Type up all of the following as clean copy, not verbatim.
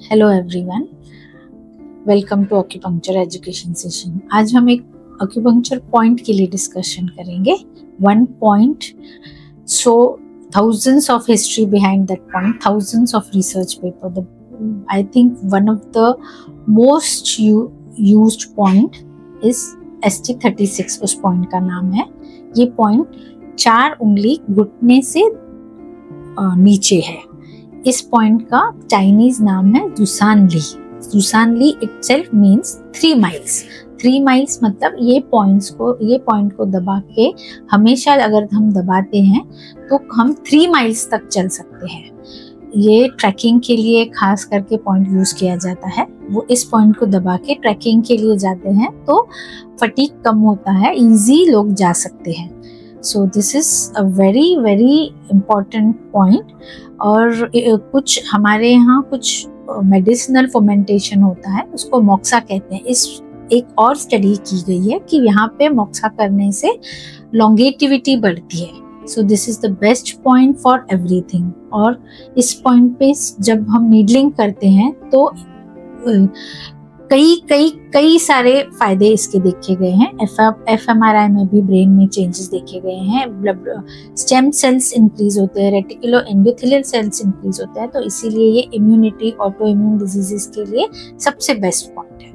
Hello everyone, welcome to acupuncture education session. आज हम एक ऑक्यूपंक्चर पॉइंट के लिए डिस्कशन करेंगे। One point, so thousands of history behind that point, thousands of research paper. I think one of the most used point is ST36। उस point का नाम है। ये पॉइंट 4 उंगली घुटने से नीचे है। इस पॉइंट का चाइनीज नाम है दुसानली। दुसानली इटसेल्फ मींस 3 माइल्स। 3 माइल्स मतलब ये पॉइंट को दबा के हमेशा अगर हम दबाते हैं तो हम 3 माइल्स तक चल सकते हैं। ये ट्रैकिंग के लिए खास करके पॉइंट यूज किया जाता है। वो इस पॉइंट को दबा के ट्रैकिंग के लिए जाते हैं तो फटीग कम होता है, इजी लोग जा सकते हैं। So this is a very very important point. और कुछ हमारे यहाँ कुछ मेडिसिनल फर्मेंटेशन होता है, उसको मोक्सा कहते हैं। इस एक और स्टडी की गई है कि यहाँ पे मोक्सा करने से लॉन्गेटिविटी बढ़ती है। So this is the best point for everything. और इस पॉइंट पे जब हम नीडलिंग करते हैं तो कई सारे फायदे इसके देखे गए हैं। एफएमआरआई में भी ब्रेन में चेंजेस देखे गए हैं। ब्लड स्टेम सेल्स इंक्रीज होते हैं, रेटिकुलो एंडोथेलियल सेल्स इंक्रीज होते हैं। तो इसीलिए ये इम्यूनिटी, ऑटो इम्यून डिजीजेस के लिए सबसे बेस्ट पॉइंट है।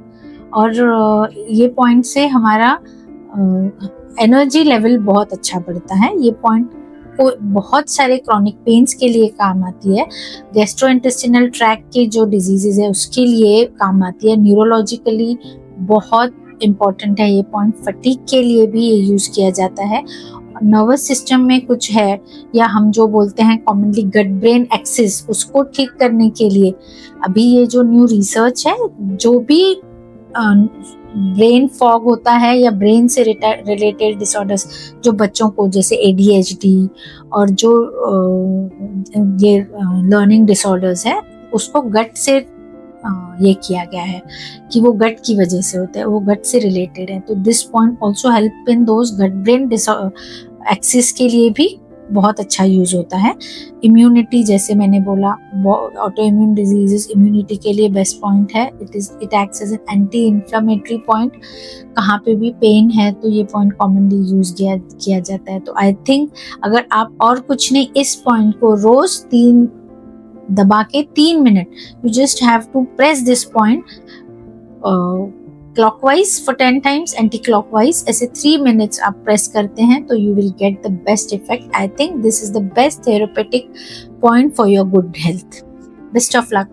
और ये पॉइंट से हमारा एनर्जी लेवल बहुत अच्छा बढ़ता है। ये पॉइंट को बहुत सारे क्रॉनिक पेन्स के लिए काम आती है। गैस्ट्रोइंटेस्टिनल ट्रैक्ट के जो डिजीजेज है उसके लिए काम आती है। न्यूरोलॉजिकली बहुत इम्पॉर्टेंट है ये पॉइंट। फटीग के लिए भी ये यूज किया जाता है। नर्वस सिस्टम में कुछ है या हम जो बोलते हैं कॉमनली गट ब्रेन एक्सिस, उसको ठीक करने के लिए अभी ये जो न्यू रिसर्च है, जो भी ब्रेन फॉग होता है या ब्रेन से रिलेटेड डिसऑर्डर्स जो बच्चों को, जैसे ADHD और जो ये लर्निंग डिसऑर्डर्स है, उसको गट से ये किया गया है कि वो गट की वजह से होता है, वो गट से रिलेटेड है। तो this point also help in those gut brain axis के लिए भी बहुत अच्छा यूज होता है। इम्यूनिटी, जैसे मैंने बोला, ऑटो इम्यून डिजीजेस इम्यूनिटी के लिए बेस्ट पॉइंट है। It acts as an anti inflammatory point. कहाँ पे भी पेन है तो ये पॉइंट कॉमनली यूज किया जाता है। तो आई थिंक अगर आप और कुछ नहीं, इस पॉइंट को रोज 3 दबा के 3 minute, you just have to press this point clockwise for 10 times, anti clockwise, ऐसे 3 मिनट्स आप प्रेस करते हैं तो you will get the best effect. I think this is the best therapeutic point for your good health. Best of luck.